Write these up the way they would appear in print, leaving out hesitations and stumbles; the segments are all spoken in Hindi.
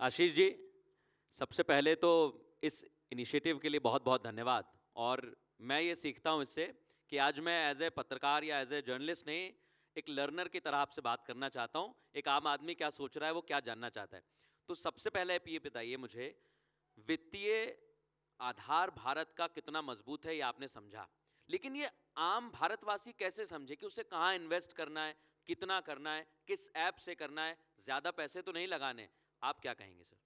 आशीष जी, सबसे पहले तो इस इनिशिएटिव के लिए बहुत बहुत धन्यवाद। और मैं ये सीखता हूँ इससे कि आज मैं एज ए पत्रकार या एज ए जर्नलिस्ट नहीं, एक लर्नर की तरह आपसे बात करना चाहता हूँ। एक आम आदमी क्या सोच रहा है, वो क्या जानना चाहता है। तो सबसे पहले आप ये बताइए मुझे, वित्तीय आधार भारत का कितना मजबूत है ये आपने समझा, लेकिन ये आम भारतवासी कैसे समझे कि उसे कहाँ इन्वेस्ट करना है, कितना करना है, किस ऐप से करना है, ज़्यादा पैसे तो नहीं लगाने। आप क्या कहेंगे सर?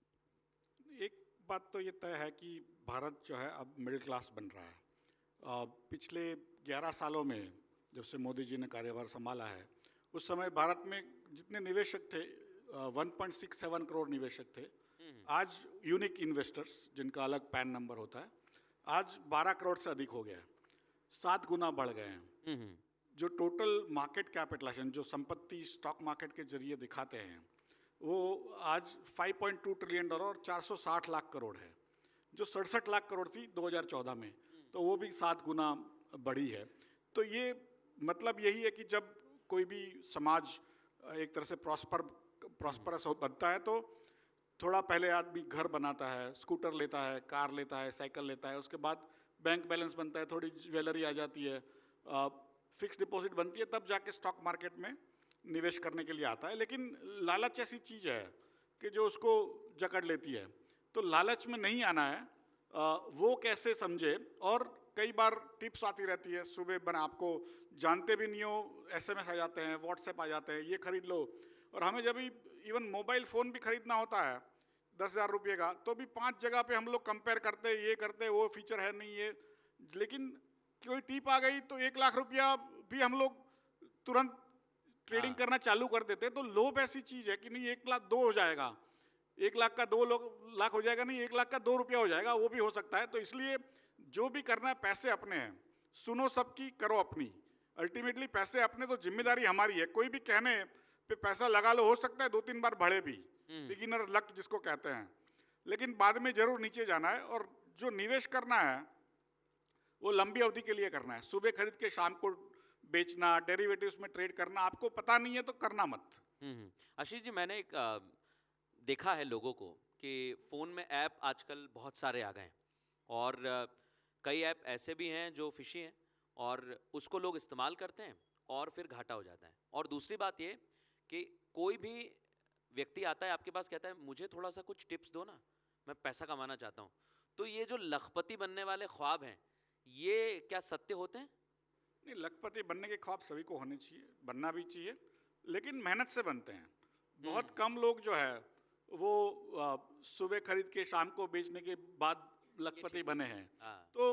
एक बात तो ये तय है कि भारत जो है अब मिडिल क्लास बन रहा है। पिछले 11 सालों में जब से मोदी जी ने कार्यभार संभाला है, उस समय भारत में जितने निवेशक थे 1.67 करोड़ निवेशक थे। आज यूनिक इन्वेस्टर्स जिनका अलग पैन नंबर होता है, आज 12 करोड़ से अधिक हो गया है, 7 गुना बढ़ गए हैं। जो टोटल मार्केट कैपिटलाइजेशन जो संपत्ति स्टॉक मार्केट के जरिए दिखाते हैं, वो आज 5.2 ट्रिलियन डॉलर और 460 लाख करोड़ है, जो 67 लाख करोड़ थी 2014 में, तो वो भी 7 गुना बढ़ी है। तो ये मतलब यही है कि जब कोई भी समाज एक तरह से प्रॉस्परस बनता है, तो थोड़ा पहले आदमी घर बनाता है, स्कूटर लेता है, कार लेता है, साइकिल लेता है, उसके बाद बैंक बैलेंस बनता है, थोड़ी ज्वेलरी आ जाती है, फिक्स डिपॉजिट बनती है, तब जाके स्टॉक मार्केट में निवेश करने के लिए आता है। लेकिन लालच ऐसी चीज़ है कि जो उसको जकड़ लेती है, तो लालच में नहीं आना है, वो कैसे समझे। और कई बार टिप्स आती रहती है, सुबह बना आपको जानते भी नहीं हो, SMS आ जाते हैं, व्हाट्सएप आ जाते हैं, ये खरीद लो। और हमें जब भी इवन मोबाइल फ़ोन भी खरीदना होता है 10,000 रुपये का, तो भी 5 जगह पे हम लोग कंपेयर करते हैं, ये करते हैं, वो फीचर है नहीं ये। लेकिन कोई टिप आ गई तो 1 लाख रुपया भी हम लोग तुरंत ट्रेडिंग करना चालू कर देते हैं। तो लोभ ऐसी चीज़ है कि नहीं 1 लाख 2 हो जाएगा, 1 लाख का 2 लाख हो जाएगा, नहीं 1 लाख का 2 रुपया हो जाएगा, वो भी हो सकता है। तो इसलिए जो भी करना है, पैसे अपने हैं, सुनो सबकी, करो अपनी। अल्टीमेटली पैसे अपने, तो जिम्मेदारी हमारी है। कोई भी कहने पे पैसा लगा लो, हो सकता है 2-3 बार बढ़े भी, बिगिनर लक जिसको कहते हैं, लेकिन बाद में जरूर नीचे जाना है। और जो निवेश करना है वो लंबी अवधि के लिए करना है। सुबह खरीद के शाम को बेचना, डेरिवेटिव्स में ट्रेड करना, आपको पता नहीं है तो करना मत। आशीष जी, मैंने एक देखा है लोगों को कि फ़ोन में ऐप आजकल बहुत सारे आ गए हैं, और कई ऐप ऐसे भी हैं जो फिशी हैं, और उसको लोग इस्तेमाल करते हैं और फिर घाटा हो जाता है। और दूसरी बात ये कि कोई भी व्यक्ति आता है आपके पास, कहता है मुझे थोड़ा सा कुछ टिप्स दो ना, मैं पैसा कमाना चाहता हूँ। तो ये जो लखपति बनने वाले ख्वाब हैं, ये क्या सत्य होते हैं? नहीं, लखपति बनने के ख्वाब सभी को होने चाहिए, बनना भी चाहिए, लेकिन मेहनत से बनते हैं। बहुत कम लोग जो है वो सुबह खरीद के शाम को बेचने के बाद लखपति बने हैं। तो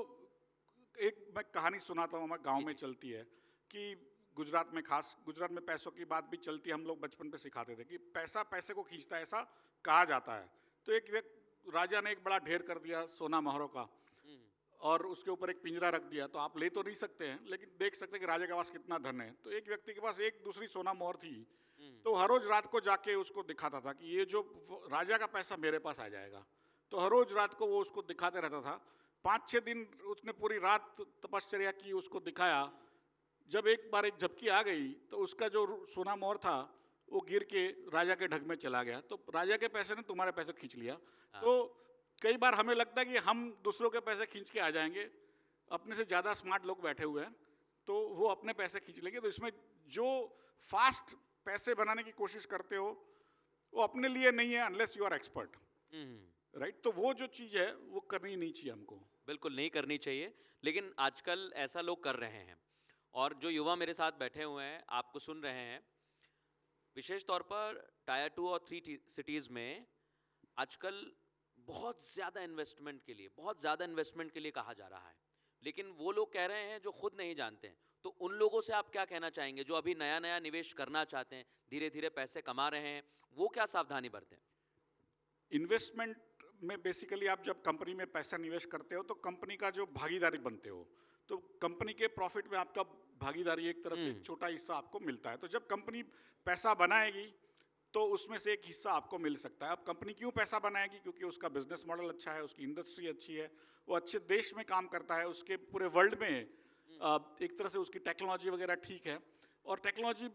एक मैं कहानी सुनाता हूँ, हमारे गांव में चलती है कि गुजरात में, खास गुजरात में पैसों की बात भी चलती है। हम लोग बचपन पे सिखाते थे कि पैसा पैसे को खींचता है, ऐसा कहा जाता है। तो एक राजा ने एक बड़ा ढेर कर दिया सोना मोहरों का, और उसके ऊपर एक पिंजरा रख दिया। तो आप ले तो नहीं सकते हैं, लेकिन देख सकते हैं कि राजा के पास कितना धन है। तो एक व्यक्ति के पास एक दूसरी सोना मोहर थी, तो हर रोज रात को जाके उसको दिखाता था कि ये जो राजा का पैसा मेरे पास आ जाएगा। तो हर रोज रात को वो उसको दिखाते रहता था। 5-6 दिन उसने पूरी रात तपश्चर्या की, उसको दिखाया। जब एक बार एक झपकी आ गई तो उसका जो सोना मोहर था वो गिर के राजा के ढक में चला गया। तो राजा के पैसे ने तुम्हारे पैसे खींच लिया। तो कई बार हमें लगता है कि हम दूसरों के पैसे खींच के आ जाएंगे, अपने से ज़्यादा स्मार्ट लोग बैठे हुए हैं, तो वो अपने पैसे खींच लेंगे। तो इसमें जो फास्ट पैसे बनाने की कोशिश करते हो वो अपने लिए नहीं है, unless you are expert, right. तो वो जो चीज़ है वो करनी नहीं चाहिए हमको। बिल्कुल नहीं करनी चाहिए, लेकिन आजकल ऐसा लोग कर रहे हैं। और जो युवा मेरे साथ बैठे हुए हैं, आपको सुन रहे हैं, विशेष तौर पर टायर 2 और 3 सिटीज़ में आजकल बहुत ज़्यादा इन्वेस्टमेंट के लिए कहा जा रहा है, लेकिन वो लोग कह रहे हैं जो खुद नहीं जानते हैं। तो उन लोगों से आप क्या कहना चाहेंगे जो अभी नया नया निवेश करना चाहते हैं, धीरे धीरे पैसे कमा रहे हैं, वो क्या सावधानी बरतें? इन्वेस्टमेंट में बेसिकली आप जब कंपनी में पैसा निवेश करते हो तो कंपनी का जो भागीदारी बनते हो, तो कंपनी के प्रॉफिट में आपका भागीदारी एक तरफ से एक छोटा हिस्सा आपको मिलता है। तो जब कंपनी पैसा बनाएगी तो उसमें से एक हिस्सा आपको मिल सकता है। अब कंपनी क्यों पैसा बनाएगी? क्योंकि उसका बिजनेस मॉडल अच्छा है, उसकी इंडस्ट्री अच्छी है, वो अच्छे देश में काम करता है, उसके पूरे वर्ल्ड में एक तरह से उसकी टेक्नोलॉजी वगैरह ठीक है। और टेक्नोलॉजी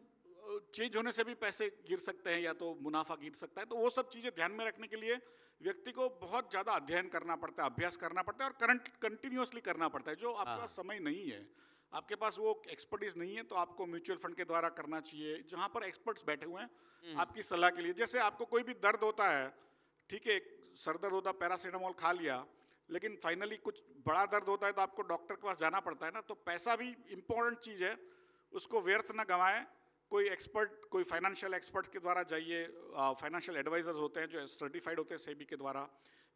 चेंज होने से भी पैसे गिर सकते हैं या तो मुनाफा गिर सकता है। तो वो सब चीज़ें ध्यान में रखने के लिए व्यक्ति को बहुत ज़्यादा अध्ययन करना पड़ता है, अभ्यास करना पड़ता है और करंट कंटिन्यूअसली करना पड़ता है, जो आपके पास हाँ, समय नहीं है। आपके पास वो एक्सपर्टीज नहीं है, तो आपको म्यूचुअल फंड के द्वारा करना चाहिए, जहाँ पर एक्सपर्ट्स बैठे हुए हैं हुँ, आपकी सलाह के लिए। जैसे आपको कोई भी दर्द होता है, ठीक है, सर दर्द होता है, पैरासीटामोल खा लिया, लेकिन फाइनली कुछ बड़ा दर्द होता है तो आपको डॉक्टर के पास जाना पड़ता है ना। तो पैसा भी इम्पोर्टेंट चीज़ है, उसको व्यर्थ ना गंवाएं। कोई एक्सपर्ट, कोई फाइनेंशियल एक्सपर्ट के द्वारा जाइए, फाइनेंशियल एडवाइजर्स होते हैं जो सर्टिफाइड होते हैं सेबी के द्वारा,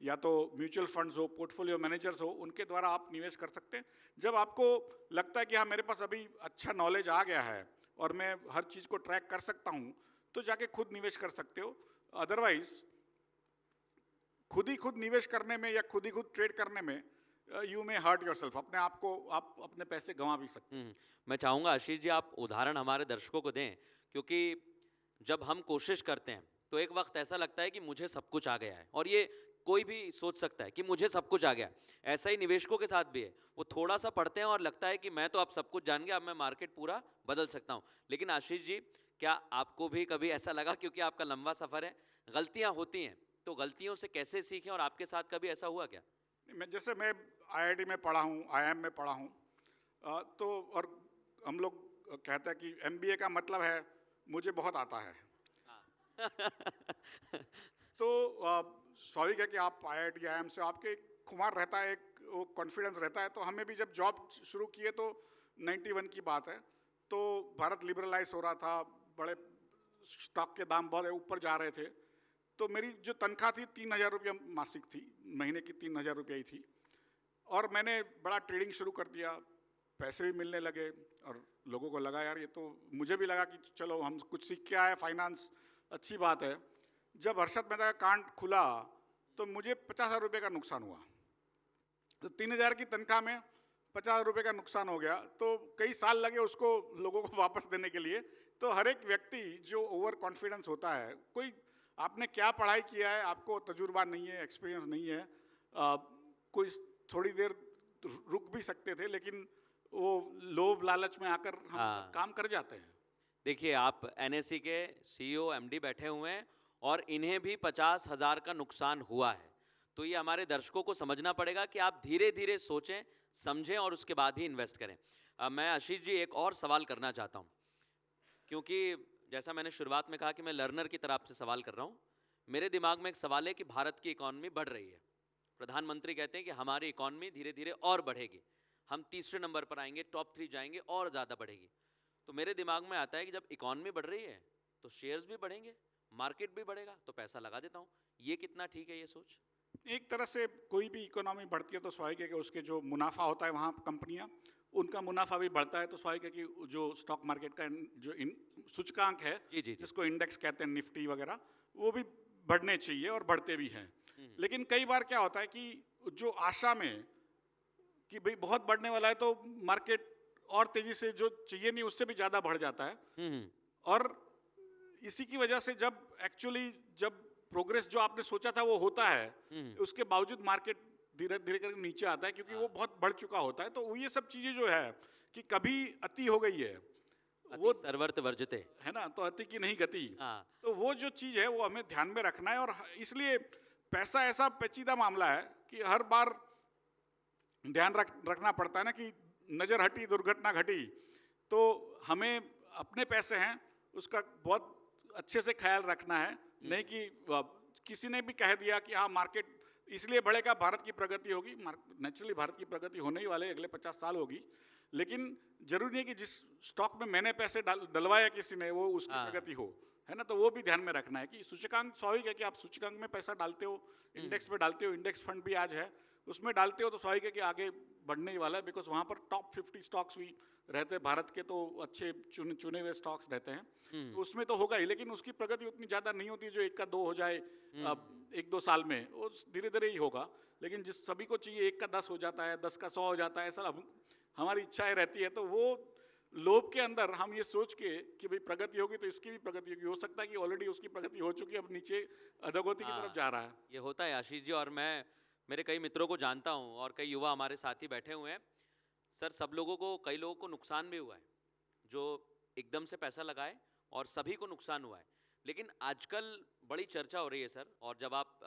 या तो म्यूचुअल फंड्स हो, पोर्टफोलियो मैनेजर्स हो, उनके द्वारा आप निवेश कर सकते हैं। जब आपको लगता है कि हाँ मेरे पास अभी अच्छा नॉलेज आ गया है और मैं हर चीज़ को ट्रैक कर सकता हूँ, तो जाके खुद निवेश कर सकते हो। अदरवाइज खुद निवेश करने में या खुद ट्रेड करने में यू मे हर्ट योरसेल्फ, अपने आप को आप अपने पैसे गंवा भी सकते हैं। मैं चाहूँगा आशीष जी आप उदाहरण हमारे दर्शकों को दें, क्योंकि जब हम कोशिश करते हैं तो एक वक्त ऐसा लगता है कि मुझे सब कुछ आ गया है, और ये कोई भी सोच सकता है कि मुझे सब कुछ आ गया है। ऐसा ही निवेशकों के साथ भी है, वो थोड़ा सा पढ़ते हैं और लगता है कि मैं तो अब सब कुछ जान गया, अब मैं मार्केट पूरा बदल सकता हूँ। लेकिन आशीष जी, क्या आपको भी कभी ऐसा लगा, क्योंकि आपका लंबा सफ़र है, गलतियाँ होती हैं, तो गलतियों से कैसे सीखें, और आपके साथ कभी ऐसा हुआ क्या? मैं आईआईटी में पढ़ा हूँ, आईआईएम में पढ़ा हूँ, तो और हम लोग कहते हैं कि एमबीए का मतलब है मुझे बहुत आता है। हाँ। तो स्वाभाविक है कि आप आईआईटी आईआईएम से आपके एक खुमार रहता है, एक वो कॉन्फिडेंस रहता है। तो हमें भी जब जॉब शुरू किए तो 91 की बात है, तो भारत लिबरलाइज हो रहा था, बड़े स्टॉक के दाम बहुत ऊपर जा रहे थे। तो मेरी जो तनख्वाह थी 3,000 रुपया मासिक थी, महीने की 3,000 रुपया ही थी, और मैंने बड़ा ट्रेडिंग शुरू कर दिया, पैसे भी मिलने लगे, और लोगों को लगा यार ये तो, मुझे भी लगा कि चलो हम कुछ सीख के आए, फाइनेंस अच्छी बात है। जब हर्षद मेहता का कांड खुला तो मुझे 50,000 रुपये का नुकसान हुआ। तो 3,000 की तनख्वाह में 50,000 रुपये का नुकसान हो गया, तो कई साल लगे उसको लोगों को वापस देने के लिए। तो हर एक व्यक्ति जो ओवर कॉन्फिडेंस होता है, कोई आपने क्या पढ़ाई किया है, आपको तजुर्बा नहीं है, एक्सपीरियंस नहीं है, कोई थोड़ी देर रुक भी सकते थे, लेकिन वो लोभ लालच में आकर हम सब हाँ, काम कर जाते हैं। देखिए आप एनएससी के सीईओ एमडी बैठे हुए हैं, और इन्हें भी 50,000 का नुकसान हुआ है। तो ये हमारे दर्शकों को समझना पड़ेगा कि आप धीरे धीरे सोचें, समझें, और उसके बाद ही इन्वेस्ट करें। मैं आशीष जी एक और सवाल करना चाहता हूँ, क्योंकि जैसा मैंने शुरुआत में कहा कि मैं लर्नर की तरह आपसे सवाल कर रहा हूँ। मेरे दिमाग में एक सवाल है कि भारत की इकॉनमी बढ़ रही है, प्रधानमंत्री कहते हैं कि हमारी इकॉनमी धीरे धीरे और बढ़ेगी, हम तीसरे नंबर पर आएंगे, टॉप 3 जाएंगे, और ज़्यादा बढ़ेगी। तो मेरे दिमाग में आता है कि जब इकॉनमी बढ़ रही है तो शेयर्स भी बढ़ेंगे, मार्केट भी बढ़ेगा, तो पैसा लगा देता हूँ। ये कितना ठीक है ये सोच? एक तरह से कोई भी इकोनॉमी बढ़ती है तो स्वाभाविक है कि उसके जो मुनाफा होता है वहाँ कंपनियाँ, उनका मुनाफा भी बढ़ता है। तो स्वाभाविक है कि जो स्टॉक मार्केट का जो सूचकांक है, जी जी जी। जिसको इंडेक्स कहते हैं, निफ्टी वगैरह, वो भी बढ़ने चाहिए और बढ़ते भी हैं। लेकिन कई बार क्या होता है कि जो आशा में कि भाई बहुत बढ़ने वाला है, तो मार्केट और तेजी से, जो चाहिए नहीं उससे भी ज़्यादा बढ़ जाता है। हम्म। और इसी की वजह से जब प्रोग्रेस जो आपने सोचा था वो होता है, हम्म। उसके बावजूद मार्केट धीरे धीरे करके नीचे आता है, क्योंकि वो बहुत बढ़ चुका होता है। तो ये सब चीजें जो है कि कभी अति हो गई है, अति वो सर्वर्थ वर्जते। है ना, तो अति की नहीं गति। हाँ। तो वो जो चीज है वो हमें ध्यान में रखना है। और इसलिए पैसा ऐसा पेचीदा मामला है कि हर बार ध्यान रखना पड़ता है ना कि नजर हटी दुर्घटना घटी। तो हमें अपने पैसे हैं उसका बहुत अच्छे से ख्याल रखना है, नहीं कि किसी ने भी कह दिया कि हाँ मार्केट इसलिए बढ़ेगा, भारत की प्रगति होगी। नेचुरली भारत की प्रगति होने ही वाले अगले 50 साल होगी, लेकिन जरूरी नहीं कि जिस स्टॉक में मैंने पैसे डलवाया किसी ने वो उसकी हाँ। प्रगति हो, है ना। तो वो भी ध्यान में रखना है कि सूचकांक, स्वाभाविक है कि आप सूचकांक में पैसा डालते हो, इंडेक्स में डालते हो, इंडेक्स फंड भी आज है उसमें डालते हो, तो स्वाभाविक है कि आगे बढ़ने ही वाला है। बिकॉज वहाँ पर टॉप 50 स्टॉक्स भी रहते हैं भारत के, तो अच्छे चुने हुए स्टॉक्स रहते हैं, तो उसमें तो होगा ही। लेकिन उसकी प्रगति उतनी ज़्यादा नहीं होती जो 1 का 2 हो जाए अब 1-2 साल में, वो धीरे धीरे ही होगा। लेकिन जिस सभी को चाहिए 1 का 10 हो जाता है, 10 का 100 हो जाता है, ऐसा हमारी इच्छाएं रहती है। तो वो लोभ के अंदर हम ये सोच के कि भाई प्रगति होगी तो इसकी भी प्रगति होगी, हो सकता है कि ऑलरेडी उसकी प्रगति हो चुकी है, अब नीचे अधोगति की तरफ जा रहा है। ये होता है आशीष जी, और मैं मेरे कई मित्रों को जानता हूँ और कई युवा हमारे साथी बैठे हुए हैं। सर सब लोगों को, कई लोगों को नुकसान भी हुआ है, जो एकदम से पैसा लगाए और सभी को नुकसान हुआ है। लेकिन आजकल बड़ी चर्चा हो रही है सर, और जब आप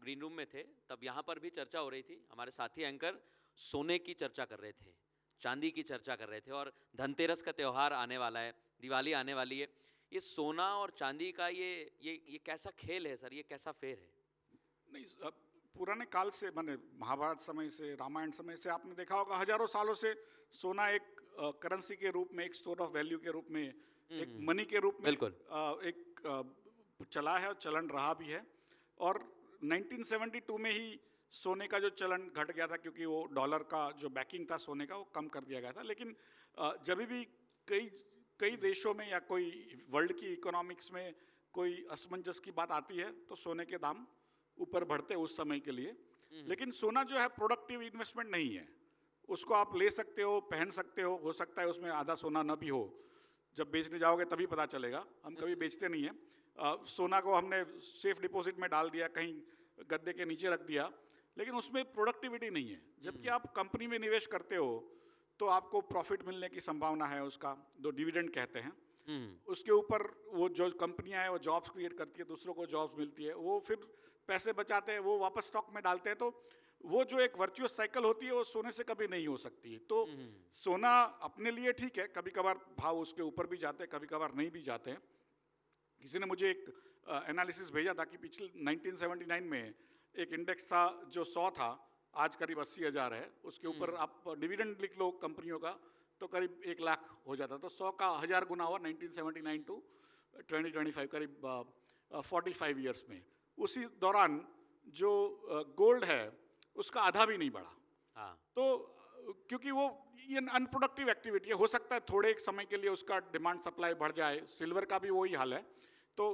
ग्रीन रूम में थे तब यहाँ पर भी चर्चा हो रही थी, हमारे साथी एंकर सोने की चर्चा कर रहे थे, चांदी की चर्चा कर रहे थे, और धनतेरस का त्यौहार आने वाला है, दिवाली आने वाली है। ये सोना और चांदी का ये कैसा खेल है सर, ये कैसा फेर है? नहीं, पुराने काल से, माने महाभारत समय से, रामायण समय से आपने देखा होगा, हजारों सालों से सोना एक करेंसी के रूप में, एक स्टोर ऑफ वैल्यू के रूप में, एक मनी के रूप में बिल्कुल। चला है और चलन रहा भी है। और 1972 में ही सोने का जो चलन घट गया था, क्योंकि वो डॉलर का जो बैकिंग था सोने का वो कम कर दिया गया था। लेकिन जब भी कई देशों में या कोई वर्ल्ड की इकोनॉमिक्स में कोई असमंजस की बात आती है तो सोने के दाम ऊपर बढ़ते हैं उस समय के लिए। लेकिन सोना जो है प्रोडक्टिव इन्वेस्टमेंट नहीं है, उसको आप ले सकते हो, पहन सकते हो सकता है उसमें आधा सोना न भी हो, जब बेचने जाओगे तभी पता चलेगा। हम कभी बेचते नहीं हैं। सोना को हमने सेफ डिपॉजिट में डाल दिया, कहीं गद्दे के नीचे रख दिया, लेकिन उसमें प्रोडक्टिविटी नहीं है। जबकि आप कंपनी में निवेश करते हो तो आपको प्रॉफिट मिलने की संभावना है, उसका जो डिविडेंड कहते हैं, उसके ऊपर वो जो कंपनियां हैं वो जॉब्स क्रिएट करती है, दूसरों को जॉब्स मिलती है, वो फिर पैसे बचाते हैं, वो वापस स्टॉक में डालते हैं। तो वो जो एक वर्चुअस साइकिल होती है वो सोने से कभी नहीं हो सकती। तो सोना अपने लिए ठीक है, कभी कभार भाव उसके ऊपर भी जाते हैं, कभी कभार नहीं भी जाते हैं। किसी ने मुझे एक एनालिसिस भेजा था कि पिछले 1979 में एक इंडेक्स था जो 100 था, आज करीब 80,000 है। उसके ऊपर आप डिविडेंड लिख लो कंपनियों का तो करीब 1 लाख हो जाता। तो 100 का 1000 गुना हुआ 1979 टू 2025, करीब 45 ईयर्स में। उसी दौरान जो गोल्ड है उसका आधा भी नहीं बढ़ा। हाँ। तो क्योंकि वो ये अनप्रोडक्टिव एक्टिविटी है, हो सकता है थोड़े एक समय के लिए उसका डिमांड सप्लाई बढ़ जाए। सिल्वर का भी वही हाल है, तो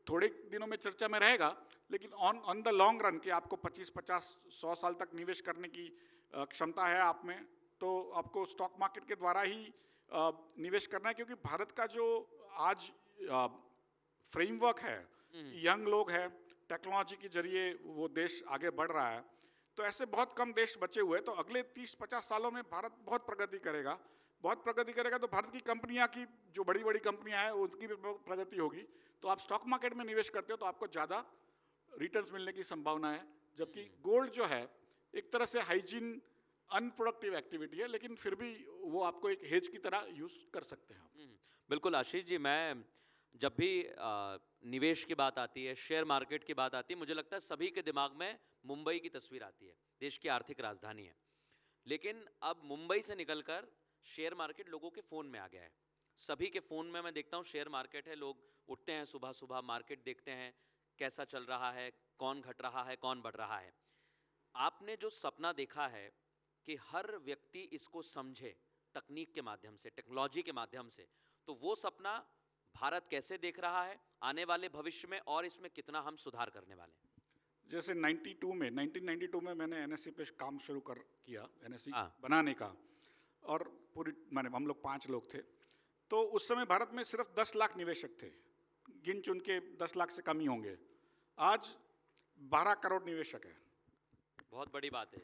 थोड़े दिनों में चर्चा में रहेगा, लेकिन ऑन द लॉन्ग रन कि आपको 25, 50, 100 साल तक निवेश करने की क्षमता है आप में, तो आपको स्टॉक मार्केट के द्वारा ही निवेश करना है। क्योंकि भारत का जो आज फ्रेमवर्क है, यंग लोग है, टेक्नोलॉजी के जरिए वो देश आगे बढ़ रहा है, तो ऐसे बहुत कम देश बचे हुए। तो अगले 30-50 सालों में भारत बहुत प्रगति करेगा, बहुत प्रगति करेगा। तो भारत की कंपनियां की जो बड़ी बड़ी कंपनियां हैं उनकी भी प्रगति होगी। तो आप स्टॉक मार्केट में निवेश करते हो तो आपको ज़्यादा रिटर्न्स मिलने की संभावना है। जबकि गोल्ड जो है एक तरह से हाइजीन अनप्रोडक्टिव एक्टिविटी है, लेकिन फिर भी वो आपको एक हेज की तरह यूज कर सकते हैं आप। बिल्कुल आशीष जी, मैं जब भी निवेश की बात आती है, शेयर मार्केट की बात आती है, मुझे लगता है सभी के दिमाग में मुंबई की तस्वीर आती है, देश की आर्थिक राजधानी है। लेकिन अब मुंबई से निकलकर शेयर मार्केट लोगों के फ़ोन में आ गया है। सभी के फ़ोन में मैं देखता हूँ शेयर मार्केट है। लोग उठते हैं सुबह सुबह, मार्केट देखते हैं कैसा चल रहा है, कौन घट रहा है, कौन बढ़ रहा है। आपने जो सपना देखा है कि हर व्यक्ति इसको समझे तकनीक के माध्यम से, टेक्नोलॉजी के माध्यम से, तो वो सपना भारत कैसे देख रहा है आने वाले भविष्य में, और इसमें कितना हम सुधार करने वाले हैं? जैसे 1992 में मैंने एनएससी पे काम शुरू किया, एनएससी हाँ। बनाने का, और पूरी माने हम लोग 5 लोग थे। तो उस समय भारत में सिर्फ 10 लाख निवेशक थे, गिन चुन के 10 लाख से कम ही होंगे। आज 12 करोड़ निवेशक हैं। बहुत बड़ी बात है।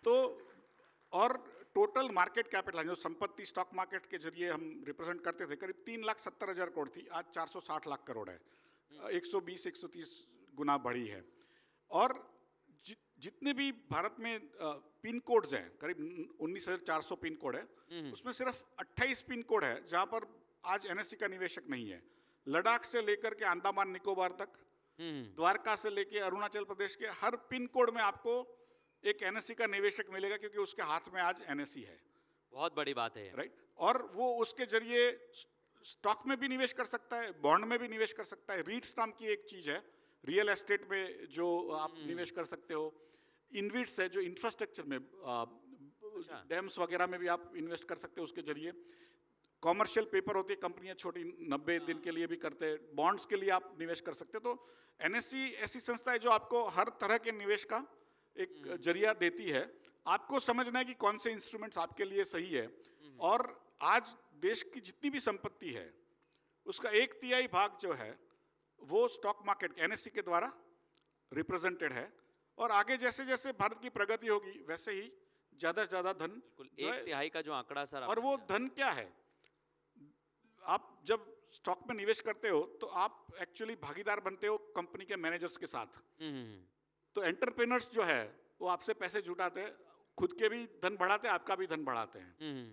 तो और टोटल मार्केट कैपिटल जो संपत्ति स्टॉक मार्केट के जरिए हम रिप्रेजेंट करते थे करीब 3,70,000 करोड़ थी, आज 460 लाख करोड़ है। 120-130 गुना बढ़ी है। और जितने भी भारत में पिन कोड्स हैं, करीब 19,400 पिन कोड है, उसमें सिर्फ 28 पिन कोड है जहां पर आज एनएससी का निवेशक नहीं है। लद्दाख से लेकर के अंडमान निकोबार तक, द्वारका से लेकर अरुणाचल प्रदेश के हर पिन कोड में आपको एक एनएससी का निवेशक मिलेगा, क्योंकि उसके हाथ में आज एनएससी है। बहुत बड़ी बात है, राइट। और वो उसके जरिए स्टॉक में भी निवेश कर सकता है, बॉन्ड में भी निवेश कर सकता है। रीट्स नाम की एक चीज है, रियल एस्टेट में जो आप निवेश कर सकते हो। इनविट्स है जो इंफ्रास्ट्रक्चर में, डैम्स वगैरह में भी आप इन्वेस्ट कर सकते हो उसके जरिए। कॉमर्शियल पेपर होती है, कंपनियां छोटी 90 दिन के लिए भी करते हैं, बॉन्ड्स के लिए आप निवेश कर सकते हो। तो एनएससी ऐसी संस्था है जो आपको हर तरह के निवेश का एक जरिया देती है। आपको समझना है कि कौन से इंस्ट्रूमेंट्स आपके लिए सही है। और आज देश की जितनी भी संपत्ति है उसका 1/3 भाग जो है वो स्टॉक मार्केट एनएससी के द्वारा रिप्रेजेंटेड है। और आगे जैसे जैसे भारत की प्रगति होगी वैसे ही ज्यादा से ज्यादा धन, 1/3 का जो आंकड़ा सर, और वो धन क्या है, आप जब स्टॉक में निवेश करते हो तो आप एक्चुअली भागीदार बनते हो कंपनी के मैनेजर्स के साथ। हम्म। तो एंटरप्रेन्योर्स जो है वो आपसे पैसे जुटाते हैं, खुद के भी धन बढ़ाते हैं, आपका भी धन बढ़ाते हैं। हम्म।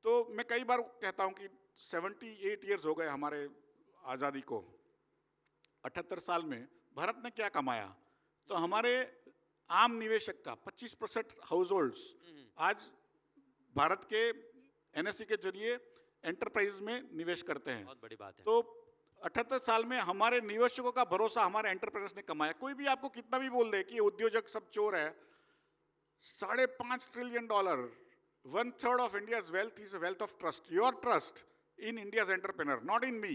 तो मैं कई बार कहता हूं कि 78 ईयर्स हो गए हमारे आज़ादी को। 78 साल में भारत ने क्या कमाया? तो हमारे आम निवेशक का 25% हाउस होल्ड्स आज भारत के एनएसई के जरिए एंटरप्राइज में निवेश करते हैं। बहुत बड़ी बात है। तो 78 साल में हमारे निवेशकों का भरोसा हमारे एंटरप्रेन्योर्स ने कमाया। कोई भी आपको कितना भी बोल दे कि उद्योजक सब चोर है, $5.5 trillion, 1/3 of India's wealth is a wealth of trust. Your trust in India's entrepreneur, not in me,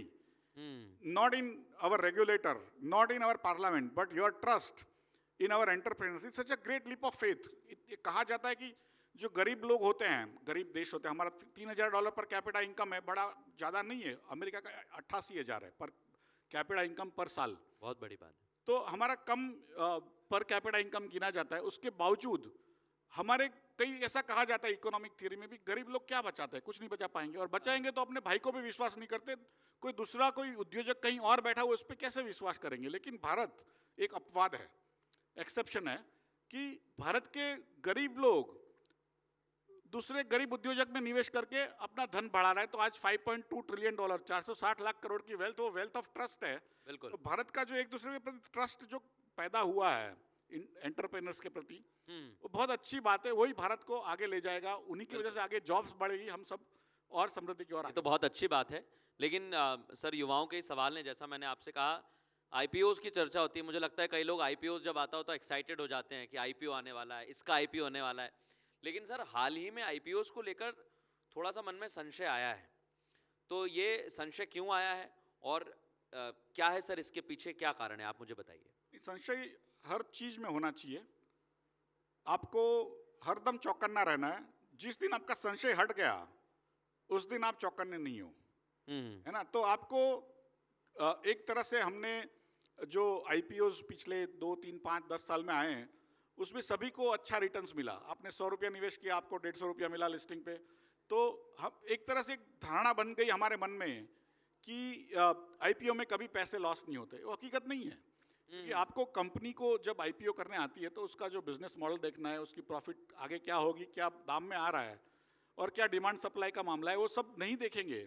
not in our regulator, not in our parliament, but your trust in our entrepreneurs. It's such a great leap of faith. कहा जाता है कि जो गरीब लोग होते हैं, गरीब देश होते हैं, हमारा $3,000 पर कैपिटा इनकम है, बड़ा ज़्यादा नहीं है। अमेरिका का 88,000 है पर कैपिटा इनकम पर साल। बहुत बड़ी बात है। तो हमारा कम पर कैपिटा इनकम गिना जाता है। उसके बावजूद हमारे कई ऐसा कहा जाता है इकोनॉमिक थ्योरी में भी, गरीब लोग क्या बचाते हैं? कुछ नहीं बचा पाएंगे, और बचाएंगे तो अपने भाई को भी विश्वास नहीं करते। कोई दूसरा कोई उद्योजक कहीं और बैठा हुआ उस पर कैसे विश्वास करेंगे? लेकिन भारत एक अपवाद है, एक्सेप्शन है, कि भारत के गरीब लोग दूसरे गरीब उद्योजक में निवेश करके अपना धन बढ़ा रहा है। तो आज $5.2 ट्रिलियन, 460 लाख करोड़ की वेल्थ, वो वेल्थ ऑफ ट्रस्ट है। बिल्कुल। तो भारत का जो एक दूसरे के प्रति ट्रस्ट जो पैदा हुआ है एंटरप्रेन्योर्स के प्रति, वो बहुत अच्छी बात है। वही भारत को आगे ले जाएगा, उन्हीं की वजह से आगे जॉब्स बढ़ेगी, हम सब और समृद्धि की ओर। ये तो बहुत अच्छी बात है। लेकिन सर, युवाओं के इस सवाल ने, जैसा मैंने आपसे कहा, आईपीओ की चर्चा होती है। मुझे लगता है कई लोग आईपीओ जब आता हो तो एक्साइटेड हो जाते हैं कि आईपीओ आने वाला है, इसका आईपीओ होने वाला है। लेकिन सर, हाल ही में आईपीओ को लेकर थोड़ा सा मन में संशय आया है। तो ये संशय क्यों आया है और क्या है सर, इसके पीछे क्या कारण है, आप मुझे बताइए। संशय हर चीज में होना चाहिए। आपको हरदम चौकन्ना रहना है। जिस दिन आपका संशय हट गया उस दिन आप चौकन्ने नहीं हो, है ना? तो आपको एक तरह से हमने जो आईपीओज पिछले 2, 3, 5, 10 साल में आए हैं, उसमें सभी को अच्छा रिटर्न्स मिला। आपने ₹100 निवेश किया, आपको ₹150 मिला लिस्टिंग पे। तो हम एक तरह से एक धारणा बन गई हमारे मन में कि आईपीओ में कभी पैसे लॉस नहीं होते। वो हकीकत नहीं है। कि आपको कंपनी को जब आईपीओ करने आती है तो उसका जो बिजनेस मॉडल देखना है, उसकी प्रॉफिट आगे क्या होगी, क्या दाम में आ रहा है, और क्या डिमांड सप्लाई का मामला है, वो सब नहीं देखेंगे।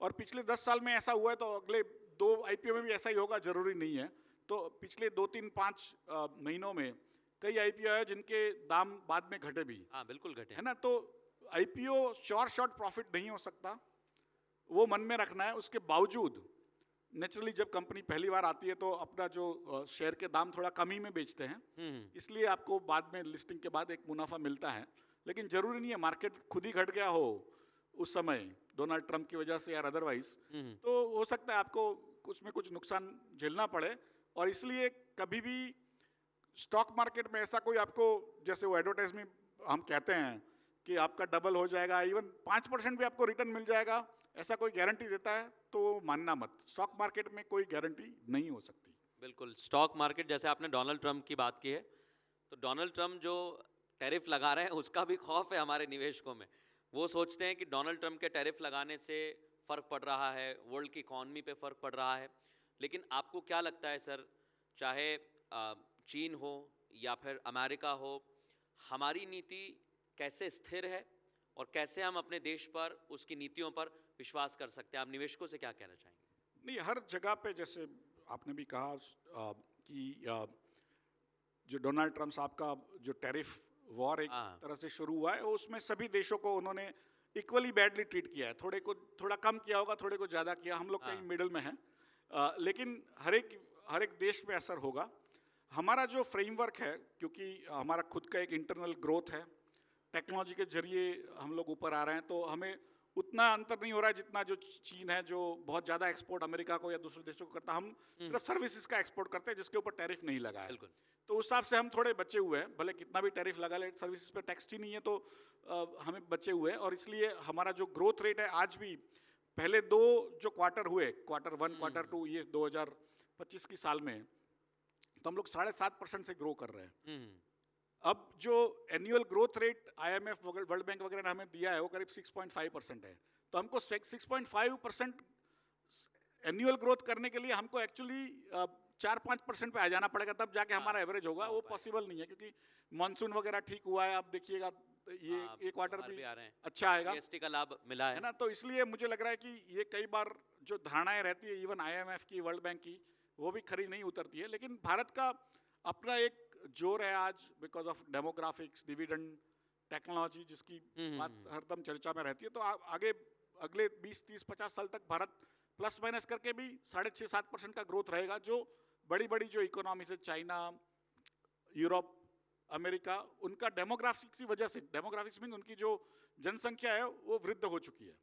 और पिछले 10 साल में ऐसा हुआ है तो अगले 2 आईपीओ में भी ऐसा ही होगा, जरूरी नहीं है। तो पिछले 2, 3, 5 महीनों में कई आईपीओ है जिनके दाम बाद में घटे भी। हाँ, बिल्कुल घटे, है ना? तो आईपीओ शॉर्ट प्रॉफिट नहीं हो सकता, वो मन में रखना है। उसके बावजूद नेचुरली जब कंपनी पहली बार आती है तो अपना जो शेयर के दाम थोड़ा कम ही में बेचते हैं, इसलिए आपको बाद में लिस्टिंग के बाद एक मुनाफा मिलता है। लेकिन जरूरी नहीं है मार्केट खुद ही घट गया हो उस समय डोनाल्ड ट्रंप की वजह से या अदरवाइज, तो हो सकता है आपको कुछ में कुछ नुकसान झेलना पड़े। और इसलिए कभी भी स्टॉक मार्केट में ऐसा कोई आपको, जैसे वो एडवर्टाइज में हम कहते हैं कि आपका डबल हो जाएगा, इवन 5% भी आपको रिटर्न मिल जाएगा, ऐसा कोई गारंटी देता है तो मानना मत। स्टॉक मार्केट में कोई गारंटी नहीं हो सकती। बिल्कुल। स्टॉक मार्केट, जैसे आपने डोनाल्ड ट्रंप की बात की है, तो डोनाल्ड ट्रंप जो टैरिफ लगा रहे हैं उसका भी खौफ है हमारे निवेशकों में। वो सोचते हैं कि डोनाल्ड ट्रंप के टैरिफ लगाने से फ़र्क पड़ रहा है, वर्ल्ड की इकॉनमी पे फ़र्क पड़ रहा है। लेकिन आपको क्या लगता है सर, चाहे चीन हो या फिर अमेरिका हो, हमारी नीति कैसे स्थिर है और कैसे हम अपने देश पर, उसकी नीतियों पर विश्वास कर सकते हैं? आप निवेशकों से क्या कहना चाहेंगे? नहीं, हर जगह पे जैसे आपने भी कहा कि जो डोनाल्ड ट्रंप साहब का जो टैरिफ वॉर एक तरह से शुरू हुआ है, उसमें सभी देशों को उन्होंने इक्वली बैडली ट्रीट किया है। थोड़े को थोड़ा कम किया होगा, थोड़े को ज़्यादा किया, हम लोग कहीं मिडल में हैं। लेकिन हर एक देश में असर होगा। हमारा जो फ्रेमवर्क है, क्योंकि हमारा खुद का एक इंटरनल ग्रोथ है, टेक्नोलॉजी के जरिए हम लोग ऊपर आ रहे हैं, तो हमें उतना अंतर नहीं हो रहा है जितना जो चीन है, जो बहुत ज़्यादा एक्सपोर्ट अमेरिका को या दूसरे देशों को करता है। हम सिर्फ सर्विसेज का एक्सपोर्ट करते हैं जिसके ऊपर टैरिफ नहीं लगा है। तो उस हिसाब से हम थोड़े बचे हुए हैं। भले कितना भी टैरिफ लगा ले, सर्विसेज पे टैक्स ही नहीं है, तो हमें बचे हुए हैं। और इसलिए हमारा जो ग्रोथ रेट है आज भी, पहले 2 जो क्वार्टर हुए, क्वार्टर 1, क्वार्टर 2, ये 2025 की साल में, तो हम लोग 7.5% से ग्रो कर रहे हैं। अब जो annual growth rate IMF world bank वगैरह ने हमें दिया है वो करीब 6.5% है। तो हमको 6.5% एनुअल ग्रोथ करने के लिए हमको एक्चुअली 4-5% पे आ जाना पड़ेगा, तब जाके हमारा एवरेज होगा। वो पॉसिबल नहीं है क्योंकि मानसून वगैरह ठीक हुआ है, आप देखिएगा ये एक क्वार्टर भी आ रहे हैं, अच्छा आएगा, जीएसटी का लाभ मिला है है। ना। तो इसलिए मुझे लग रहा है कि ये कई बार जो धारणाएं रहती है इवन आईएमएफ की, वर्ल्ड बैंक की, वो भी खरी नहीं उतरती है। लेकिन भारत का अपना एक जोर है आज, because of demographics, dividend, technology, जिसकी बात हरदम चर्चा में रहती है। तो आगे अगले 20-30-50 साल तक भारत प्लस माइनस करके भी 6.5-7% का ग्रोथ रहेगा, जो बड़ी बड़ी जो इकोनॉमी से चाइना, यूरोप, अमेरिका, उनका डेमोग्राफिक्स की वजह से, डेमोग्राफिक्स मीन उनकी जो जनसंख्या है वो वृद्ध हो चुकी है,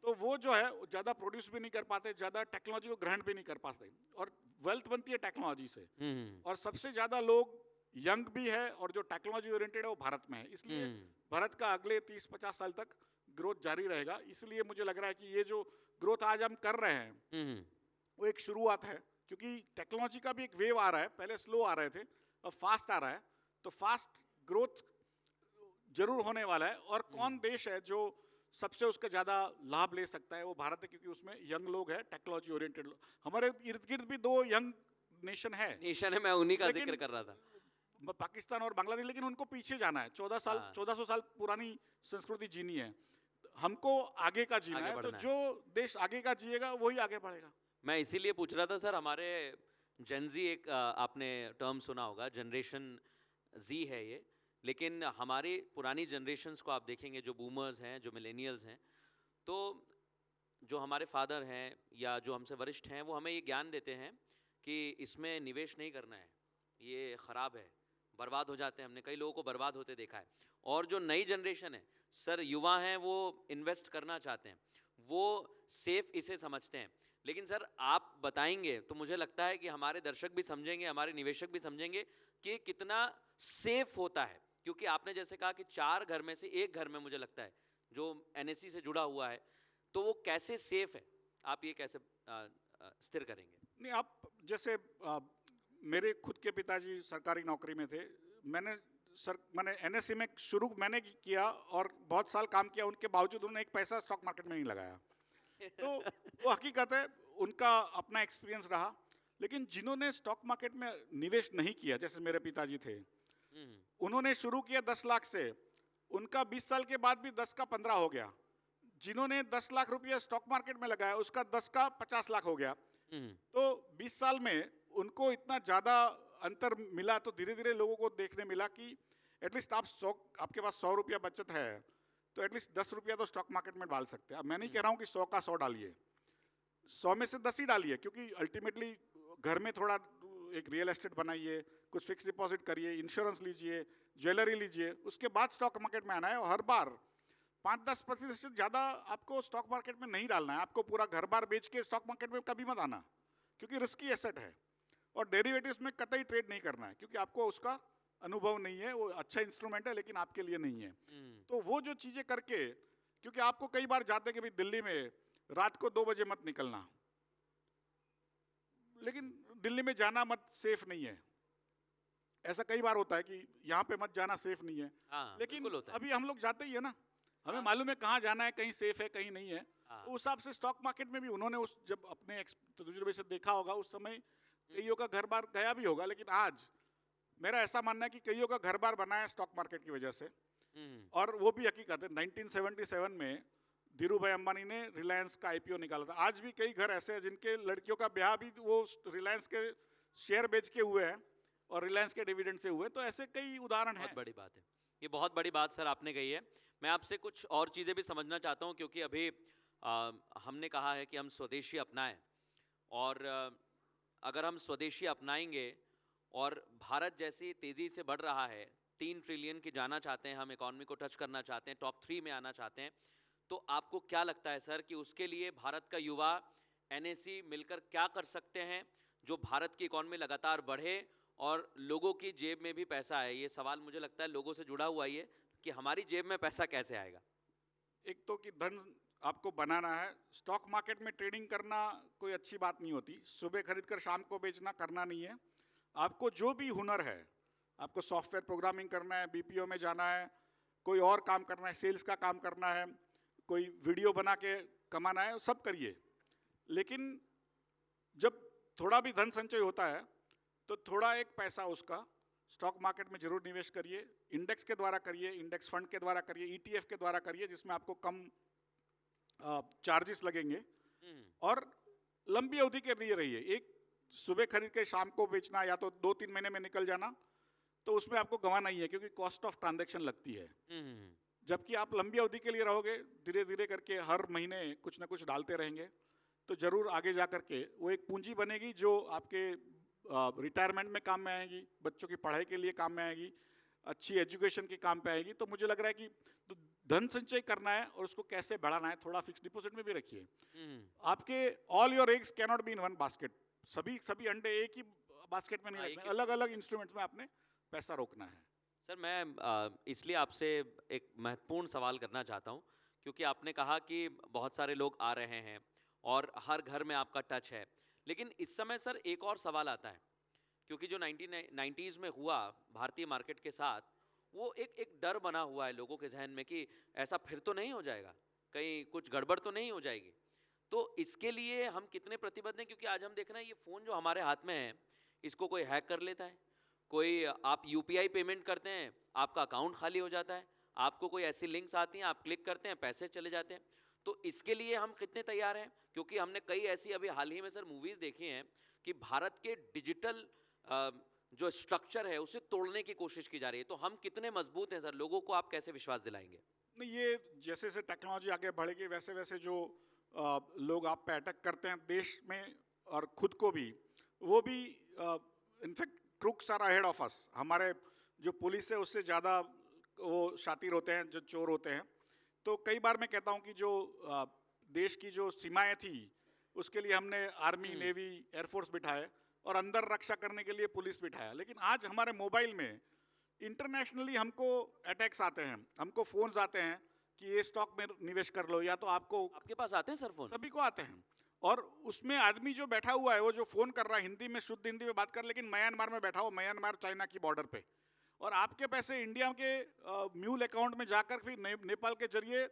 तो वो जो है ज्यादा प्रोड्यूस भी नहीं कर पाते, ज्यादा टेक्नोलॉजी को ग्रहण भी नहीं कर पाते, और वेल्थ बनती है टेक्नोलॉजी से। और सबसे ज्यादा लोग यंग भी है और जो टेक्नोलॉजी ओरिएंटेड है वो भारत में है। इसलिए भारत का अगले 30-50 साल तक ग्रोथ जारी रहेगा। इसलिए मुझे लग रहा है कि ये जो ग्रोथ आज हम कर रहे हैं वो एक शुरुआत है, क्योंकि टेक्नोलॉजी का भी एक वेव आ रहा है। पहले स्लो आ रहे थे, अब फास्ट आ रहा है। तो फास्ट ग्रोथ जरूर होने वाला है। और कौन देश है जो सबसे उसका ज्यादा लाभ ले सकता है, वो भारत है, क्योंकि उसमें यंग लोग है, टेक्नोलॉजी ओरिएंटेड लोग। हमारे इर्द गिर्द भी 2 यंग नेशन है, मैं उन्हीं का लेकिन जिक्र कर रहा था। पाकिस्तान और बांग्लादेश, लेकिन उनको पीछे जाना है। 1400 साल पुरानी संस्कृति जीनी है, हमको आगे का जीना है। तो जो देश आगे का जिएगा वही आगे बढ़ेगा। मैं इसीलिए पूछ रहा था सर, हमारे जेनजी एक आपने टर्म सुना होगा, जनरेशन जी है ये, लेकिन हमारी पुरानी जनरेशन्स को आप देखेंगे, जो बूमर्स हैं, जो मिलेनियल्स हैं, तो जो हमारे फादर हैं या जो हमसे वरिष्ठ हैं, वो हमें ये ज्ञान देते हैं कि इसमें निवेश नहीं करना है, ये ख़राब है, बर्बाद हो जाते हैं। हमने कई लोगों को बर्बाद होते देखा है। और जो नई जनरेशन है सर, युवा हैं, वो इन्वेस्ट करना चाहते हैं, वो सेफ इसे समझते हैं। लेकिन सर आप बताएंगे तो मुझे लगता है कि हमारे दर्शक भी समझेंगे, हमारे निवेशक भी समझेंगे कि कितना सेफ होता है। क्योंकि आपने जैसे कहा कि 4 घर में से 1 घर में मुझे लगता है जो एनएससी से जुड़ा हुआ है, तो वो कैसे सेफ है, आप ये कैसे स्थिर करेंगे? नहीं, आप जैसे मेरे खुद के पिताजी सरकारी नौकरी में थे। मैंने एनएससी में शुरू मैंने किया और बहुत साल काम किया, उनके बावजूद उन्होंने एक पैसा स्टॉक मार्केट में नहीं लगाया। तो वो हकीकत है, उनका अपना एक्सपीरियंस रहा। लेकिन जिन्होंने स्टॉक मार्केट में निवेश नहीं किया, जैसे मेरे पिताजी थे, उन्होंने शुरू किया 10 लाख से, उनका 20 साल के बाद भी 10 का 15 हो गया। जिन्होंने 10 लाख रुपया स्टॉक मार्केट में लगाया, उसका 10 का 50 लाख हो गया। तो 20 साल में उनको इतना ज्यादा अंतर मिला। तो धीरे धीरे लोगों को देखने मिला कि एटलीस्ट आपके पास 100 रुपया बचत है, तो एटलीस्ट 10 रुपया तो स्टॉक मार्केट में डाल सकते हैं। अब मैं नहीं कह रहा हूँ कि 100 का 100 डालिए, 100 में से 10 ही डालिए, क्योंकि अल्टीमेटली घर में थोड़ा एक रियल एस्टेट बनाइए, कुछ फिक्स डिपॉजिट करिए, इंश्योरेंस लीजिए, ज्वेलरी लीजिए, उसके बाद स्टॉक मार्केट में आना है। और हर बार 5-10% से ज़्यादा आपको स्टॉक मार्केट में नहीं डालना है। आपको पूरा घर बार बेच के स्टॉक मार्केट में कभी मत आना, क्योंकि रिस्की एसेट है। और डेरिवेटिव्स में कतई ट्रेड नहीं करना है, क्योंकि आपको उसका अनुभव नहीं है। वो अच्छा इंस्ट्रूमेंट है लेकिन आपके लिए नहीं है। तो वो जो चीज़ें करके, क्योंकि आपको कई बार जाते कि भाई दिल्ली में रात को 2 बजे मत निकलना, लेकिन दिल्ली में जाना मत सेफ नहीं है। ऐसा कई बार होता है कि यहाँ पे मत जाना सेफ नहीं है। लेकिन अभी हम लोग जाते ही है ना, हमें मालूम है कहाँ जाना है, कहीं सेफ है कहीं नहीं है। तो उस हिसाब से स्टॉक मार्केट में भी उन्होंने जब अपने तजुर्बे से देखा होगा, उस समय कईयों का घर बार गया भी होगा। लेकिन आज मेरा ऐसा मानना है कि कईयों का घर बार बना है स्टॉक मार्केट की वजह से। और वो भी हकीकत है, 1977 में धीरू भाई अंबानी ने रिलायंस का आईपीओ निकाला था। आज भी कई घर ऐसे हैं जिनके लड़कियों का ब्याह भी वो रिलायंस के शेयर बेच के हुए हैं और रिलायंस के डिविडेंड से हुए। तो ऐसे कई उदाहरण हैं। बहुत बड़ी बात है, ये बहुत बड़ी बात सर आपने कही है। मैं आपसे कुछ और चीज़ें भी समझना चाहता हूँ, क्योंकि अभी हमने कहा है कि हम स्वदेशी अपनाएं, और अगर हम स्वदेशी अपनाएंगे और भारत जैसी तेज़ी से बढ़ रहा है, 3 ट्रिलियन की जाना चाहते हैं, हम इकॉनमी को टच करना चाहते हैं, टॉप 3 में आना चाहते हैं, तो आपको क्या लगता है सर कि उसके लिए भारत का युवा, एनएससी मिलकर क्या कर सकते हैं जो भारत की इकॉनमी लगातार बढ़े और लोगों की जेब में भी पैसा आए? ये सवाल मुझे लगता है लोगों से जुड़ा हुआ ही है कि हमारी जेब में पैसा कैसे आएगा। एक तो कि धन आपको बनाना है। स्टॉक मार्केट में ट्रेडिंग करना कोई अच्छी बात नहीं होती। सुबह खरीद कर शाम को बेचना करना नहीं है। आपको जो भी हुनर है, आपको सॉफ्टवेयर प्रोग्रामिंग करना है, बीपीओ में जाना है, कोई और काम करना है, सेल्स का काम करना है, कोई वीडियो बना के कमाना है, सब करिए। लेकिन जब थोड़ा भी धन संचय होता है तो थोड़ा एक पैसा उसका स्टॉक मार्केट में जरूर निवेश करिए, इंडेक्स के द्वारा करिए, इंडेक्स फंड के द्वारा करिए, ईटीएफ के द्वारा करिए, जिसमें आपको कम चार्जेस लगेंगे, और लंबी अवधि के लिए रहिए। एक सुबह खरीद के शाम को बेचना या तो 2-3 महीने में निकल जाना, तो उसमें आपको गंवाना ही है, क्योंकि कॉस्ट ऑफ ट्रांजैक्शन लगती है। जबकि आप लंबी अवधि के लिए रहोगे, धीरे धीरे करके हर महीने कुछ ना कुछ डालते रहेंगे, तो जरूर आगे जा करके वो एक पूंजी बनेगी जो आपके रिटायरमेंट में काम में आएगी, बच्चों की पढ़ाई के लिए काम में आएगी, अच्छी एजुकेशन के काम पे आएगी। तो मुझे लग रहा है कि तो धन संचय करना है और उसको कैसे बढ़ाना है, थोड़ा फिक्स डिपॉजिट में भी रखिए। आपके all your eggs cannot be in one basket, सभी अंडे एक ही बास्केट में नहीं रखने, अलग अलग इंस्ट्रूमेंट्स में आपने पैसा रोकना है। सर मैं इसलिए आपसे एक महत्वपूर्ण सवाल करना चाहता हूँ, क्योंकि आपने कहा कि बहुत सारे लोग आ रहे हैं और हर घर में आपका टच है, लेकिन इस समय सर एक और सवाल आता है, क्योंकि जो 1990s में हुआ भारतीय मार्केट के साथ, वो एक डर बना हुआ है लोगों के जहन में कि ऐसा फिर तो नहीं हो जाएगा, कहीं कुछ गड़बड़ तो नहीं हो जाएगी। तो इसके लिए हम कितने प्रतिबद्ध हैं, क्योंकि आज हम देख रहे हैं ये फ़ोन जो हमारे हाथ में है, इसको कोई हैक कर लेता है, कोई आप यूपीआई पेमेंट करते हैं, आपका अकाउंट खाली हो जाता है, आपको कोई ऐसी लिंक्स आती हैं, आप क्लिक करते हैं, पैसे चले जाते हैं। तो इसके लिए हम कितने तैयार हैं, क्योंकि हमने कई ऐसी अभी हाल ही में सर मूवीज़ देखी हैं कि भारत के डिजिटल जो स्ट्रक्चर है उसे तोड़ने की कोशिश की जा रही है। तो हम कितने मजबूत हैं सर, लोगों को आप कैसे विश्वास दिलाएंगे? नहीं, ये जैसे जैसे टेक्नोलॉजी आगे बढ़ेगी वैसे वैसे जो लोग आप पे अटैक करते हैं देश में और खुद को भी, वो भी in fact crooks are ahead of us. हमारे जो पुलिस है उससे ज़्यादा वो शातिर होते हैं, जो चोर होते हैं। तो कई बार मैं कहता हूँ कि जो देश की जो सीमाएं थी उसके लिए हमने आर्मी, नेवी, एयरफोर्स बिठाए और अंदर रक्षा करने के लिए पुलिस बिठाया, लेकिन आज हमारे मोबाइल में इंटरनेशनली हमको अटैक्स आते हैं, हमको फोन्स आते हैं कि ये स्टॉक में निवेश कर लो, या तो आपको, आपके पास आते हैं सर फोन? सभी को आते हैं। और उसमें आदमी जो बैठा हुआ है, वो जो फोन कर रहा है हिंदी में, शुद्ध हिंदी में बात कर, लेकिन म्यांमार में बैठा हो, म्यांमार चाइना की बॉर्डर पे, और आपके पैसे इंडिया के म्यूल अकाउंट में जाकर फिर नेपाल के जरिए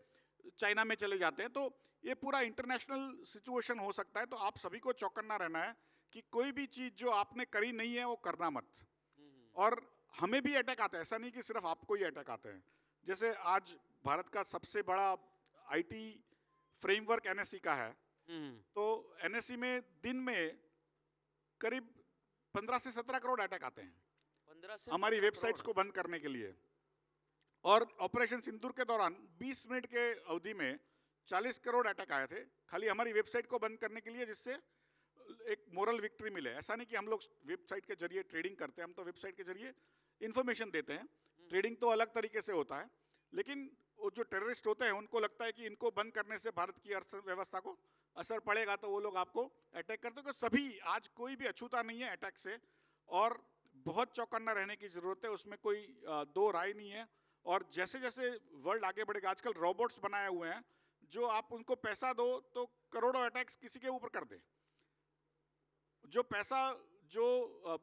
चाइना में चले जाते हैं। तो ये पूरा इंटरनेशनल सिचुएशन हो सकता है। तो आप सभी को चौकन्ना रहना है कि कोई भी चीज जो आपने करी नहीं है वो करना मत। और हमें भी अटैक आता है, ऐसा नहीं कि सिर्फ आपको ही अटैक आते हैं। जैसे आज भारत का सबसे बड़ा आईटी फ्रेमवर्क एनएससी का है, तो एनएससी में दिन में करीब 15 से 17 करोड़ अटैक आते हैं 15 से हमारी 17 वेबसाइट्स करोड़। को बंद करने के लिए। और ऑपरेशन सिंदूर के दौरान 20 मिनट के अवधि में 40 करोड़ अटैक आए थे खाली हमारी वेबसाइट को बंद करने के लिए, जिससे एक मोरल विक्ट्री मिले। ऐसा नहीं कि हम लोग वेबसाइट के जरिए ट्रेडिंग करते हैं, हम तो वेबसाइट के जरिए इन्फॉर्मेशन देते हैं। ट्रेडिंग तो अलग तरीके से होता है, लेकिन वो जो टेररिस्ट होते हैं उनको लगता है कि इनको बंद करने से भारत की अर्थव्यवस्था को असर पड़ेगा, तो वो लोग आपको अटैक करते हैं। सभी, आज कोई भी अछूता नहीं है अटैक से, और बहुत चौकन्ना रहने की जरूरत है, उसमें कोई दो राय नहीं है। और जैसे जैसे वर्ल्ड आगे बढ़ेगा, आजकल रोबोट्स बनाए हुए हैं जो आप उनको पैसा दो तो करोड़ों अटैक्स किसी के ऊपर कर दे। जो पैसा जो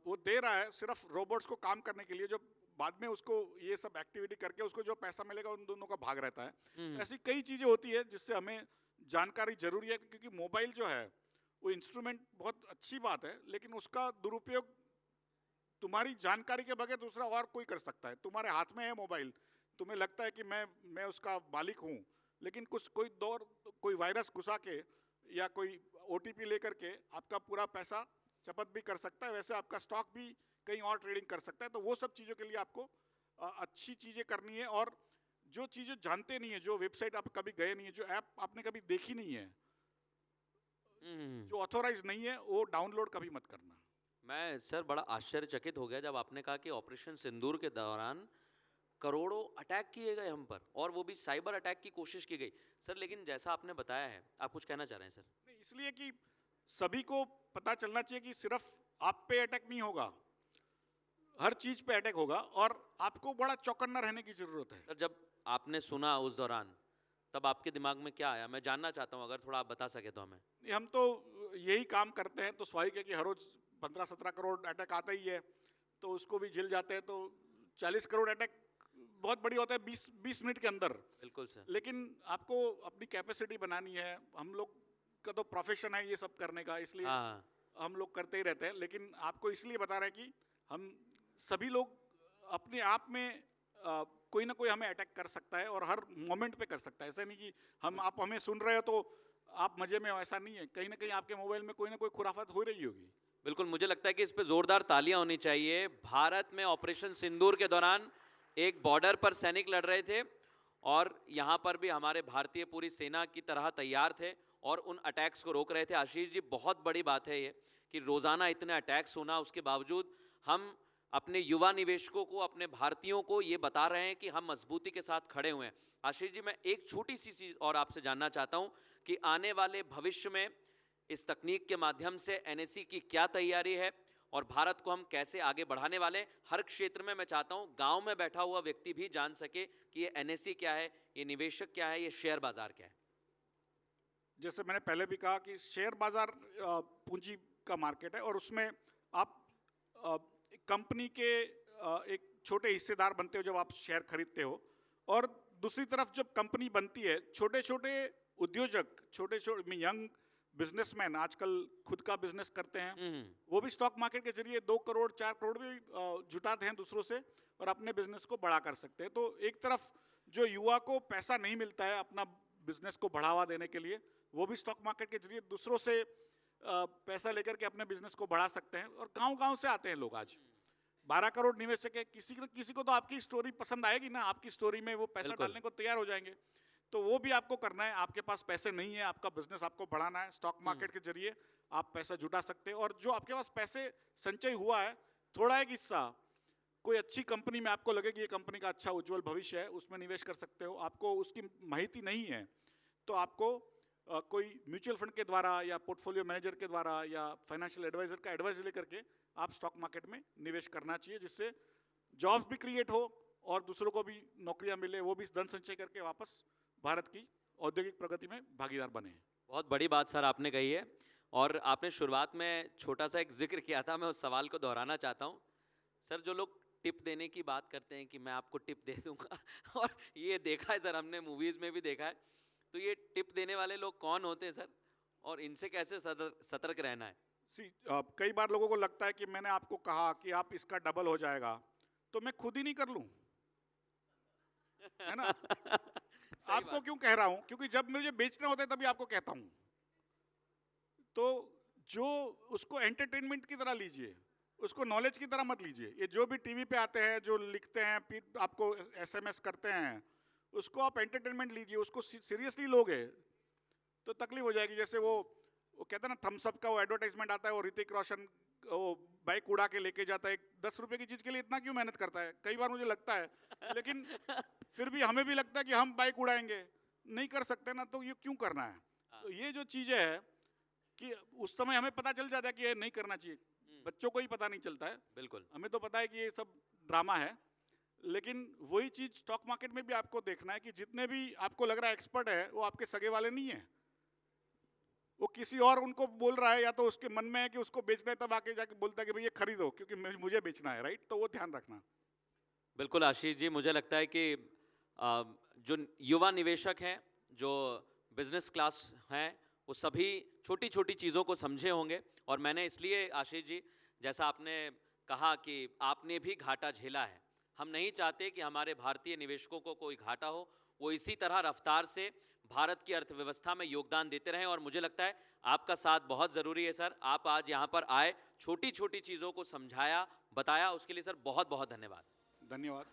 वो दे रहा है सिर्फ रोबोट्स को काम करने के लिए, जो बाद में उसको ये सब एक्टिविटी करके उसको जो पैसा मिलेगा उन दोनों का भाग रहता है। ऐसी कई चीजें होती है जिससे हमें जानकारी जरूरी है, क्योंकि मोबाइल जो है वो इंस्ट्रूमेंट बहुत अच्छी बात है, लेकिन उसका दुरुपयोग तुम्हारी जानकारी के बगैर दूसरा और कोई कर सकता है। तुम्हारे हाथ में है मोबाइल, तुम्हें लगता है कि मैं उसका मालिक हूँ, लेकिन कोई वायरस घुसा के या कोई ओटीपी लेकर के आपका पूरा पैसा चपत भी कर सकता है, वैसे आपका स्टॉक भी कहीं और ट्रेडिंग कर सकता है। तो वो सब चीज़ों के लिए आपको अच्छी चीज़ें करनी है, और जो चीज़ें जानते नहीं है, जो वेबसाइट आप कभी गए नहीं है, जो ऐप आपने कभी देखी नहीं है, जो ऑथोराइज नहीं है, वो डाउनलोड कभी मत करना। मैं सर बड़ा आश्चर्यचकित हो गया जब आपने कहा कि ऑपरेशन सिंदूर के दौरान करोड़ों अटैक किए गए हम पर, और वो भी साइबर अटैक की कोशिश की गई। सर लेकिन जैसा आपने बताया है, आप कुछ कहना चाह रहे हैं सर? नहीं, इसलिए कि सभी को पता चलना चाहिए कि सिर्फ आप पे अटैक नहीं होगा, हर चीज पे अटैक होगा, और आपको बड़ा चौकन्ना रहने की जरूरत है। सर जब आपने सुना उस दौरान, तब आपके दिमाग में क्या आया, मैं जानना चाहता हूँ, अगर थोड़ा आप बता सके तो हमें। हम तो यही काम करते हैं, तो स्वाभाविक है कि हर रोज 15-17 करोड़ अटैक आता ही है, तो उसको भी झेल जाते हैं। तो 40 करोड़ अटैक बहुत बड़ी होता है 20 मिनट के अंदर। बिल्कुल सर। लेकिन आपको अपनी कैपेसिटी बनानी है, हम लोग का तो प्रोफेशन है ये सब करने का, इसलिए हाँ, हम लोग करते ही रहते हैं, लेकिन आपको इसलिए बता रहे हैं कि हम सभी लोग अपने आप में कोई ना कोई हमें अटैक कर सकता है और हर मोमेंट पे कर सकता है। ऐसा नहीं कि आप हमें सुन रहे हो तो आप मजे में हो, ऐसा नहीं है। कहीं ना कहीं आपके मोबाइल में कोई ना कोई खुराफात हो रही होगी। बिल्कुल, मुझे लगता है कि इस पे जोरदार तालियां होनी चाहिए। भारत में ऑपरेशन सिंदूर के दौरान एक बॉर्डर पर सैनिक लड़ रहे थे और यहाँ पर भी हमारे भारतीय पूरी सेना की तरह तैयार थे और उन अटैक्स को रोक रहे थे। आशीष जी, बहुत बड़ी बात है ये कि रोज़ाना इतने अटैक्स होना, उसके बावजूद हम अपने युवा निवेशकों को, अपने भारतीयों को ये बता रहे हैं कि हम मजबूती के साथ खड़े हुए हैं। आशीष जी, मैं एक छोटी सी चीज़ और आपसे जानना चाहता हूँ कि आने वाले भविष्य में इस तकनीक के माध्यम से एनएससी की क्या तैयारी है और भारत को हम कैसे आगे बढ़ाने वाले हैं। हर क्षेत्र में मैं चाहता हूँ गांव में बैठा हुआ व्यक्ति भी जान सके कि ये एनएससी क्या है, ये निवेशक क्या है, ये शेयर बाजार क्या है। जैसे मैंने पहले भी कहा कि शेयर बाजार पूंजी का मार्केट है और उसमें आप कंपनी के एक छोटे हिस्सेदार बनते हो जब आप शेयर खरीदते हो, और दूसरी तरफ जब कंपनी बनती है, छोटे छोटे उद्योजक, छोटे छोटे यंग बिजनेसमैन आजकल खुद का बिजनेस करते हैं, वो भी स्टॉक मार्केट के जरिए 2 करोड़ 4 करोड़ भी जुटाते हैं दूसरों से और अपने बिजनेस को बड़ा कर सकते हैं। तो एक तरफ जो युवा को पैसा नहीं मिलता है अपना बिजनेस को बढ़ावा देने के लिए, वो भी स्टॉक मार्केट के जरिए दूसरों से पैसा लेकर के अपने बिजनेस को बढ़ा सकते हैं। और गांव-गांव से आते हैं लोग। आज 12 करोड़ निवेशक है, किसी को तो आपकी स्टोरी पसंद आएगी ना, आपकी स्टोरी में वो पैसा डालने को तैयार हो जाएंगे। तो वो भी आपको करना है। आपके पास पैसे नहीं है, आपका बिजनेस आपको बढ़ाना है, स्टॉक मार्केट के जरिए आप पैसा जुटा सकते हैं। और जो आपके पास पैसे संचय हुआ है, थोड़ा एक हिस्सा कोई अच्छी कंपनी में आपको लगे कि ये कंपनी का अच्छा उज्जवल भविष्य है, उसमें निवेश कर सकते हो। आपको उसकी माहिती नहीं है तो आपको कोई म्यूचुअल फंड के द्वारा या पोर्टफोलियो मैनेजर के द्वारा या फाइनेंशियल एडवाइजर का एडवाइस लेकर के आप स्टॉक मार्केट में निवेश करना चाहिए, जिससे जॉब्स भी क्रिएट हो और दूसरों को भी नौकरियां मिले, वो भी धन संचय करके वापस भारत की औद्योगिक प्रगति में भागीदार बने। बहुत बड़ी बात सर आपने कही है और आपने शुरुआत में छोटा सा एक जिक्र किया था, मैं उस सवाल को दोहराना चाहता हूँ। सर, जो लोग टिप देने की बात करते हैं कि मैं आपको टिप दे दूंगा और ये देखा है सर, हमने मूवीज़ में भी देखा है, तो ये टिप देने वाले लोग कौन होते हैं सर और इनसे कैसे सतर्क रहना है? कई बार लोगों को लगता है कि मैंने आपको कहा कि आप इसका डबल हो जाएगा तो मैं खुद ही नहीं कर लूं, है ना? आपको क्यों कह रहा हूं? क्योंकि जब मुझे बेचना होता है तभी आपको कहता हूं। तो जो उसको एंटरटेनमेंट की तरह लीजिए, उसको नॉलेज की तरह मत लीजिए। ये जो भी टीवी पे आते हैं, जो लिखते हैं, फिर आपको एसएमएस करते हैं, उसको आप एंटरटेनमेंट लीजिए। उसको सीरियसली लोगे तो तकलीफ हो जाएगी। जैसे वो कहते हैं ना, थम्स अप का वो एडवर्टाइजमेंट आता है, वो ऋतिक रोशन वो बाइक उड़ा के लेके जाता है। 10 रुपए की चीज के लिए इतना क्यों मेहनत करता है? कई बार मुझे लगता है, लेकिन फिर भी हमें भी लगता है कि हम बाइक उड़ाएंगे, नहीं कर सकते ना, तो ये क्यों करना है? तो ये जो चीजें है कि उस समय हमें पता चल जाता है कि ये नहीं करना चाहिए, बच्चों को ही पता नहीं चलता है। बिल्कुल, हमें तो पता है कि ये सब ड्रामा है, लेकिन वही चीज स्टॉक मार्केट में भी आपको देखना है कि जितने भी आपको लग रहा है एक्सपर्ट है, वो आपके सगे वाले नहीं है। वो किसी और उनको बोल रहा है, या तो उसके मन में है कि उसको बेचना है, तब आके जाके बोलता है कि भाई ये खरीदो क्योंकि मुझे बेचना है, राइट? तो वो ध्यान रखना। बिल्कुल आशीष जी, मुझे लगता है कि जो युवा निवेशक हैं, जो बिजनेस क्लास हैं, वो सभी छोटी छोटी चीज़ों को समझे होंगे। और मैंने इसलिए आशीष जी, जैसा आपने कहा कि आपने भी घाटा झेला है, हम नहीं चाहते कि हमारे भारतीय निवेशकों को कोई घाटा हो। वो इसी तरह रफ्तार से भारत की अर्थव्यवस्था में योगदान देते रहें। और मुझे लगता है आपका साथ बहुत ज़रूरी है सर। आप आज यहाँ पर आए, छोटी छोटी चीज़ों को समझाया, बताया, उसके लिए सर बहुत बहुत धन्यवाद। धन्यवाद।